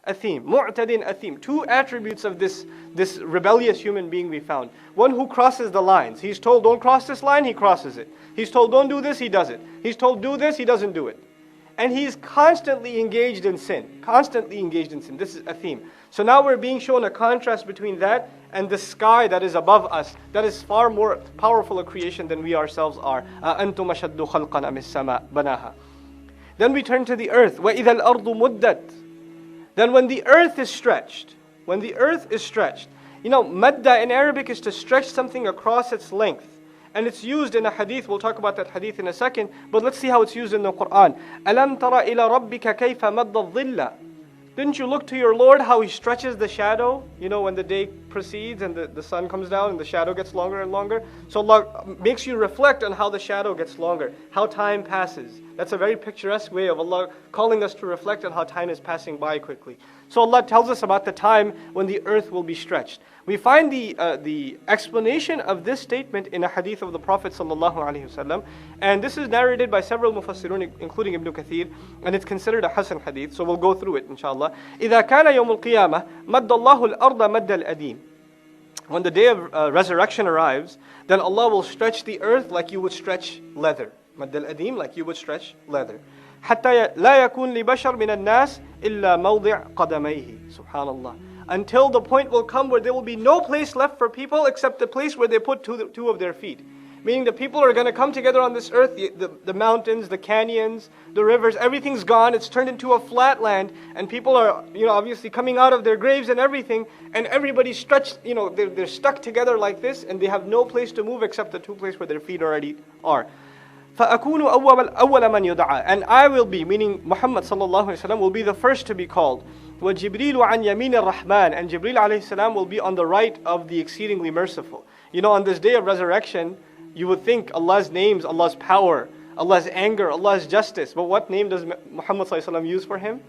athim. Mu'tadin, athim. Two attributes of this rebellious human being we found. One who crosses the lines. He's told, don't cross this line, he crosses it. He's told, don't do this, he does it. He's told, do this, he doesn't do it. And he's constantly engaged in sin. Constantly engaged in sin. This is athim. So now we're being shown a contrast between that and the sky that is above us, that is far more powerful a creation than we ourselves are. أَأَنْتُمْ أَشَدُّ خَلْقًا أَمِ السَّمَاء بَنَاهَا. Then we turn to the earth. وَإِذَا الْأَرْضُ مُدَّتْ. Then when the earth is stretched, madda in Arabic is to stretch something across its length. And it's used in a hadith, we'll talk about that hadith in a second, but let's see how it's used in the Quran. أَلَمْ تَرَ إِلَى رَبِّكَ كَيْفَ مَدَّ الظِّلَّ. Didn't you look to your Lord how He stretches the shadow? When the day proceeds and the sun comes down and the shadow gets longer and longer. So Allah makes you reflect on how the shadow gets longer, how time passes. That's a very picturesque way of Allah calling us to reflect on how time is passing by quickly. So Allah tells us about the time when the earth will be stretched. We find the explanation of this statement in a hadith of the Prophet ﷺ, and this is narrated by several mufassirun, including Ibn Kathir, and it's considered a Hasan hadith, so we'll go through it inshallah. إِذَا كَانَ يَوْمُ الْقِيَامَةِ مَدَّ اللَّهُ الْأَرْضَ مَدَّ الْأَدِيمِ. When the day of resurrection arrives, then Allah will stretch the earth like you would stretch leather. مَدَّ الْأَدِيمِ, like you would stretch leather. حَتَّى لَا يَكُونْ لِبَشَرٍ مِنَ النَّاسِ إِلَّا مَوْضِعْ قَدَمَيْهِ. Subhanallah. Until the point will come where there will be no place left for people except the place where they put two of their feet. Meaning the people are going to come together on this earth, the mountains, the canyons, the rivers, everything's gone, it's turned into a flat land, and people are, obviously coming out of their graves and everything, and everybody's stretched, they're stuck together like this, and they have no place to move except the two places where their feet already are. فَأَكُونُ أَوَّلَ مَنْ يُدْعَى. And I will be, meaning Muhammad sallallahu alaihi wasallam, will be the first to be called. وَجِبْرِيلُ عَنْ يَمِينِ الرَّحْمَنِ. And Jibreel alayhi salam will be on the right of the exceedingly merciful. On this day of resurrection, you would think Allah's names, Allah's power, Allah's anger, Allah's justice. But what name does Muhammad sallallahu alaihi wasallam use for him?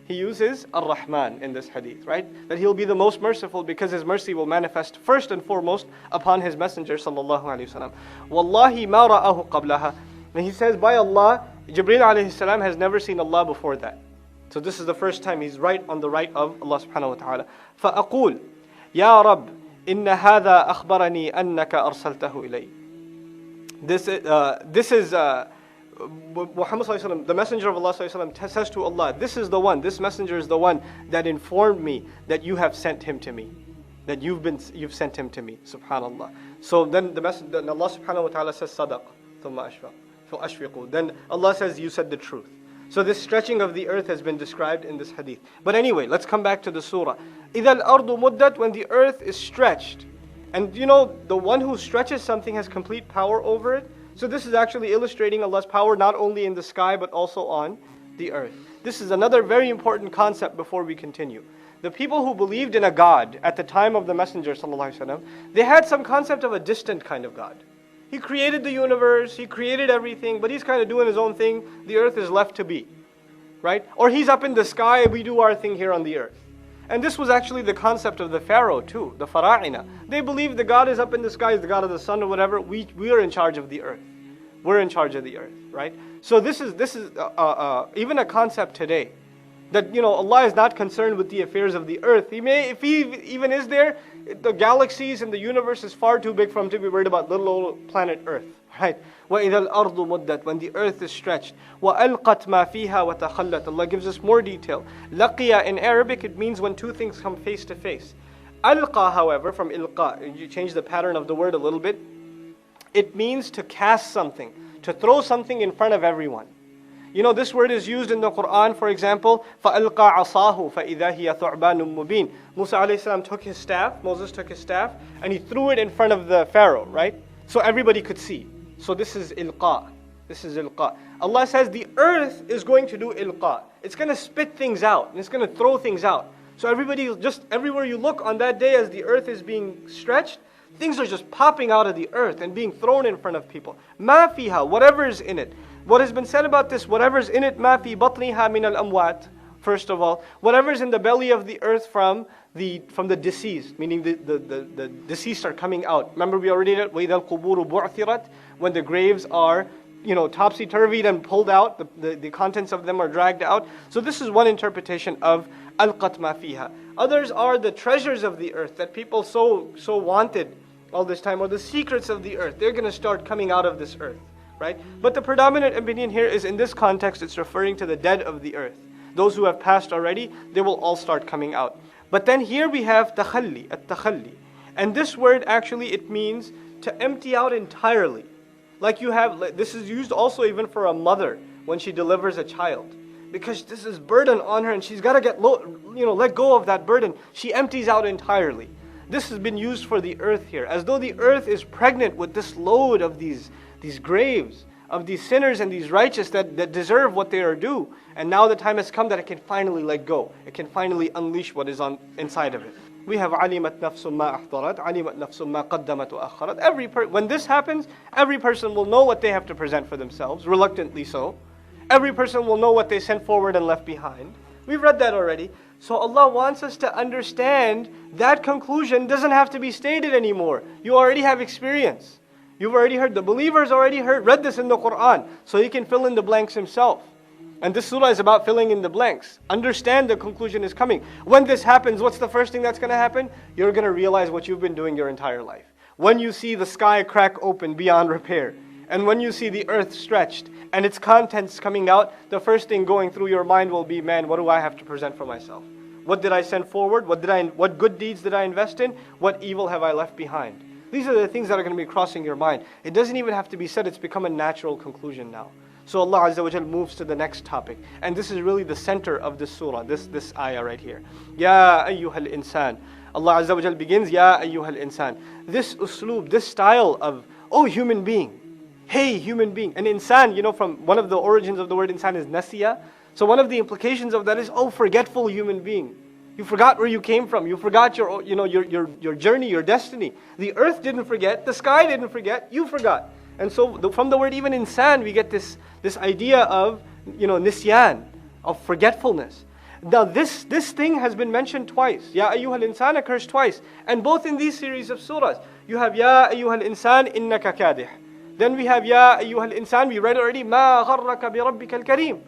He uses Ar-Rahman in this hadith, right? That he'll be the most merciful because his mercy will manifest first and foremost upon his messenger sallallahu alaihi wasallam. وَاللَّهِ مَا رَأَهُ قَبْلَهَا. And he says, by Allah, Jibreel alayhi salam has never seen Allah before that. So this is the first time he's right on the right of Allah subhanahu wa ta'ala. فَأَقُولُ يَا رَبِّ إِنَّ هَذَا أَخْبَرَنِي أَنَّكَ أَرْسَلْتَهُ إِلَيْهِ. This is Muhammad sallallahu alaihi wasallam, the messenger of Allah sallallahu alaihi wasallam, says to Allah, this messenger is the one that informed me that you have sent him to me. That you've sent him to me. Subhanallah. So then then Allah subhanahu wa ta'ala says, صَدَقَ ثُمَّ أَشْفِقُوا. Then Allah says, you said the truth. So this stretching of the earth has been described in this hadith. But anyway, let's come back to the surah. إِذَا الْأَرْضُ مُدَّتْ. When the earth is stretched. And the one who stretches something has complete power over it. So this is actually illustrating Allah's power not only in the sky but also on the earth. This is another very important concept before we continue. The people who believed in a God at the time of the Messenger ﷺ, they had some concept of a distant kind of God. He created the universe, He created everything, but He's kind of doing His own thing. The earth is left to be, right? Or He's up in the sky, we do our thing here on the earth. And this was actually the concept of the Pharaoh too, the Fara'ina. They believed the God is up in the sky, is the God of the sun or whatever. We are in charge of the earth. We're in charge of the earth, right? So this is even a concept today. That Allah is not concerned with the affairs of the earth. If He even is there, the galaxies and the universe is far too big for Him to be worried about little old planet Earth, right? وَإِذَا الْأَرْضُ مُدَّتْ. When the earth is stretched. وَأَلْقَتْ مَا فِيهَا وَتَخَلَّتْ. Allah gives us more detail. لَقِيَ in Arabic, it means when two things come face to face. Alqa, however, from ilqa, you change the pattern of the word a little bit. It means to cast something, to throw something in front of everyone. This word is used in the Quran, for example, فَأَلْقَى عَصَاهُ فَإِذَا هِيَ ثُعْبَانٌ مُبِينٌ. Musa alayhi salam took his staff, Moses took his staff, and he threw it in front of the Pharaoh, right? So everybody could see. So this is ilqa. This is ilqa. Allah says the earth is going to do ilqa. It's going to spit things out, and it's going to throw things out. So everybody, just everywhere you look on that day as the earth is being stretched, things are just popping out of the earth and being thrown in front of people. مَا فِيهَا, whatever is in it. What has been said about this, whatever's in it, مَا فِي بَطْنِهَا مِنَ الْأَمْوَاتِ. First of all, whatever's in the belly of the earth from the deceased, meaning the deceased are coming out. Remember we already read وَإِذَا الْقُبُورُ بُعْثِرَتْ. When the graves are topsy-turvied and pulled out. The contents of them are dragged out. So this is one interpretation of alqat ma fiha. Others are the treasures of the earth that people so wanted all this time, or the secrets of the earth. They're going to start coming out of this earth, right? But the predominant opinion here is, in this context, it's referring to the dead of the earth. Those who have passed already, they will all start coming out. But then here we have takhalli, at-takhalli. And this word actually, it means to empty out entirely. Like this is used also even for a mother when she delivers a child. Because this is burden on her and she's got to let go of that burden. She empties out entirely. This has been used for the earth here, as though the earth is pregnant with this load of these graves, of these sinners and these righteous that deserve what they are due. And now the time has come that it can finally let go. It can finally unleash what is inside of it. We have alimat nafsum ma ahdarat, alimat nafsum ma qaddamat wa akharat. When this happens, every person will know what they have to present for themselves, reluctantly so. Every person will know what they sent forward and left behind. We've read that already. So Allah wants us to understand that conclusion doesn't have to be stated anymore. You already have experience. You've already heard. The believers already read this in the Quran. So he can fill in the blanks himself. And this surah is about filling in the blanks. Understand the conclusion is coming. When this happens, what's the first thing that's going to happen? You're going to realize what you've been doing your entire life. When you see the sky crack open beyond repair, and when you see the earth stretched and its contents coming out, the first thing going through your mind will be, man, what do I have to present for myself? What did I send forward? What good deeds did I invest in? What evil have I left behind? These are the things that are going to be crossing your mind. It doesn't even have to be said. It's become a natural conclusion now. So Allah Azza wa Jal moves to the next topic. And this is really the center of this surah, this ayah right here. Ya ayyuhal insan. Allah Azza wa Jal begins, Ya ayyuhal insan. This usloob, this style of, oh human being. Hey human being. And insan, from one of the origins of the word insan is nasiya. So one of the implications of that is, oh forgetful human being. You forgot where you came from. You forgot your journey, your destiny. The earth didn't forget. The sky didn't forget. You forgot. And so from the word even insan, we get this idea of, nisyan, of forgetfulness. Now this thing has been mentioned twice. Ya ayyuhal insan occurs twice. And both in these series of surahs. You have Ya ayyuhal insan innaka kadih. Then we have Ya ayyuhal insan, we read already, Ma gharraka bi rabbikal kareem.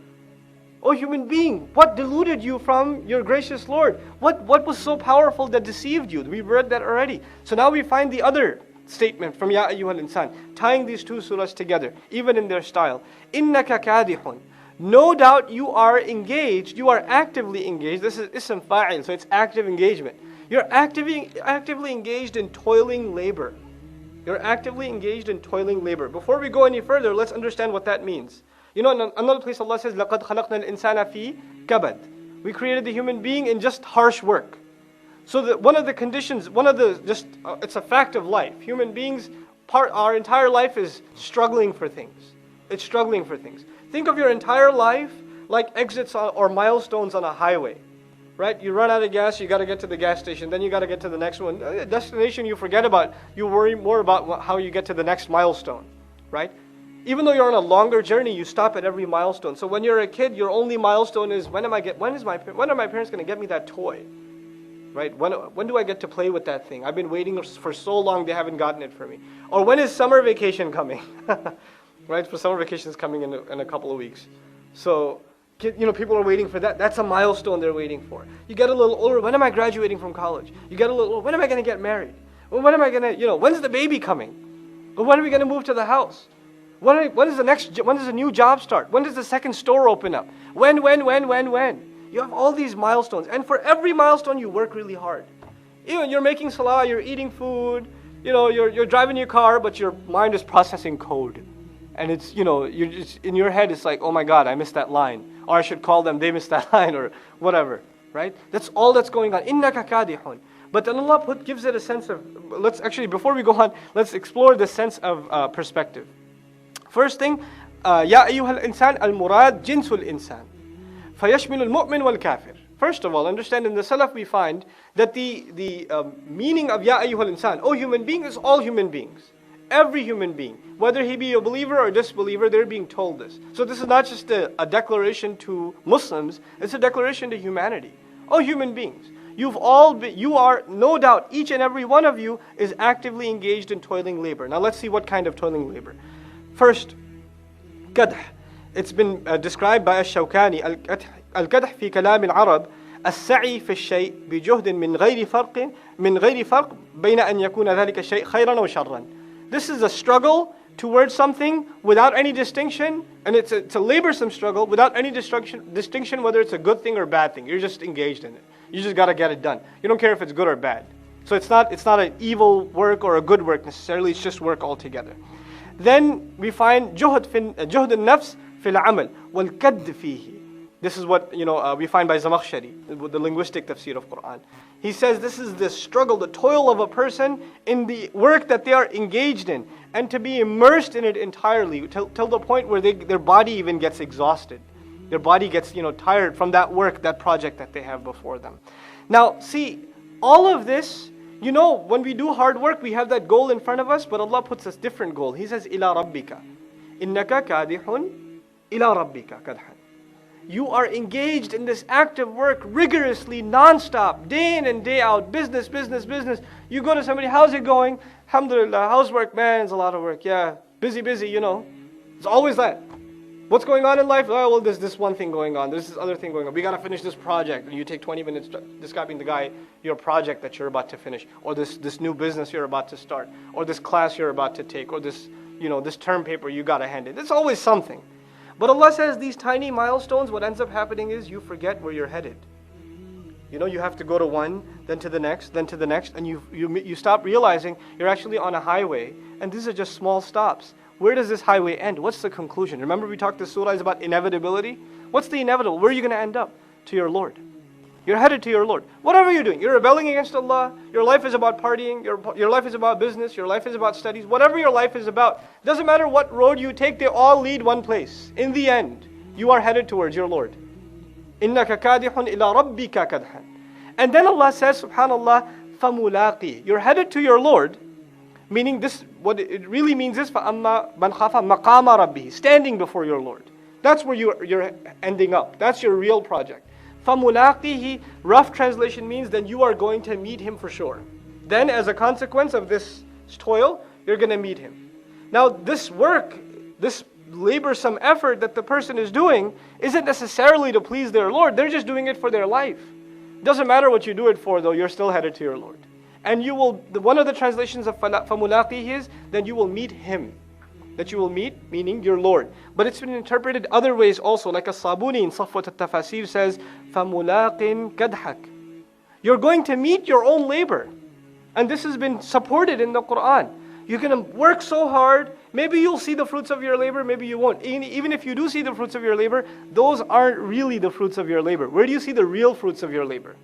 Oh human being, what deluded you from your gracious Lord? What was so powerful that deceived you? We've read that already. So now we find the other statement from Ya ayyuhal insan, tying these two surahs together, even in their style. Innaka kadihun. No doubt you are engaged, you are actively engaged. This is ism fa'il, so it's active engagement. You're actively engaged in toiling labor. You're actively engaged in toiling labor. Before we go any further, let's understand what that means. In another place Allah says, لَقَدْ خَلَقْنَا الْإِنسَانَ فِي كَبَدٍ. We created the human being in just harsh work. So one of the conditions, it's a fact of life. Human beings, our entire life is struggling for things. It's struggling for things. Think of your entire life like exits or milestones on a highway. Right? You run out of gas, you got to get to the gas station, then you got to get to the next one. Destination you forget about, you worry more about how you get to the next milestone. Right? Even though you're on a longer journey, you stop at every milestone. So when you're a kid, your only milestone is when are my parents going to get me that toy? Right? When do I get to play with that thing? I've been waiting for so long, they haven't gotten it for me. Or when is summer vacation coming? Right? For summer vacation is coming in a couple of weeks. So, people are waiting for that. That's a milestone they're waiting for. You get a little older. When am I graduating from college? You get a little older. When am I going to get married? When am I going to, when's the baby coming? When are we going to move to the house? When does the new job start? When does the second store open up? When? You have all these milestones. And for every milestone, you work really hard. You're making salah, you're eating food, you're driving your car, but your mind is processing code. And it's, you're just, in your head, it's like, oh my God, I missed that line. Or I should call them, they missed that line, or whatever. Right? That's all that's going on. Innaka kadihun. But then Allah gives it a sense of, before we go on, let's explore the sense of perspective. First thing, Ya ayyuhal insan al-murad jinsul insan. Fayashmil al-mu'min wal-kafir. First of all, understand in the Salaf we find that the meaning of Ya ayyuhal insan, oh human being, is all human beings. Every human being. Whether he be a believer or a disbeliever, they're being told this. So this is not just a declaration to Muslims, it's a declaration to humanity. Oh human beings, you are, no doubt, each and every one of you is actively engaged in toiling labor. Now let's see what kind of toiling labor. First, الكدح. It's been described by الشوكاني الكدح في كلام العرب السعي في الشيء بجهد من غير فرق بين أن يكون ذلك الشيء خيرا أو شرا. This is a struggle towards something without any distinction, and it's a laborsome struggle without any distinction whether it's a good thing or bad thing. You're just engaged in it. You just got to get it done. You don't care if it's good or bad. So it's not an evil work or a good work necessarily, it's just work altogether. Then we find جهد النفس في العمل والكد فيه. This is what we find by Zamakhshari, the linguistic tafsir of Quran. He says this is the struggle, the toil of a person in the work that they are engaged in, and to be immersed in it entirely till the point where their body even gets exhausted. Their body gets tired from that work, that project that they have before them. Now see, all of this, when we do hard work, we have that goal in front of us, but Allah puts us different goal. He says, إِلَىٰ رَبِّكَ إِنَّكَ كَادِحٌ إِلَىٰ رَبِّكَ كَدْحًا. You are engaged in this active work rigorously, non-stop, day in and day out, business. You go to somebody, how's it going? Alhamdulillah, how's work? Man, it's a lot of work. Yeah, busy, It's always that. What's going on in life? Oh, well, there's this one thing going on. There's this other thing going on. We got to finish this project. And you take 20 minutes describing the guy your project that you're about to finish, or this new business you're about to start, or this class you're about to take, or this term paper you got to hand in. It's always something. But Allah says these tiny milestones, what ends up happening is you forget where you're headed. You have to go to one, then to the next, and you stop realizing you're actually on a highway, and these are just small stops. Where does this highway end? What's the conclusion? Remember we talked, this surah is about inevitability? What's the inevitable? Where are you going to end up? To your Lord. You're headed to your Lord. Whatever you're doing, you're rebelling against Allah, your life is about partying, your life is about business, your life is about studies, whatever your life is about, doesn't matter what road you take, they all lead one place. In the end, you are headed towards your Lord. إِنَّكَ كَادِحٌ إِلَىٰ رَبِّكَ كَدْحًا. And then Allah says, subhanallah, فَمُلَاقِي. You're headed to your Lord, meaning this, what it really means is, فَأَمَّا مَنْ خَافَ مَقَامَ رَبِّهِ. Standing before your Lord. That's where you're ending up. That's your real project. فَمُلَاقِيهِ, rough translation means then you are going to meet Him for sure. Then as a consequence of this toil, you're going to meet Him. Now this work, this laborsome effort that the person is doing isn't necessarily to please their Lord. They're just doing it for their life. Doesn't matter what you do it for though, you're still headed to your Lord. And one of the translations of فَمُلَاقِيهِ is, then you will meet Him. That you will meet, meaning your Lord. But it's been interpreted other ways also, like As-Sabuni in Safwat al-Tafasir says, فَمُلَاقٍ كَدْحَكَ. You're going to meet your own labor. And this has been supported in the Quran. You're going to work so hard, maybe you'll see the fruits of your labor, maybe you won't. Even if you do see the fruits of your labor, those aren't really the fruits of your labor. Where do you see the real fruits of your labor?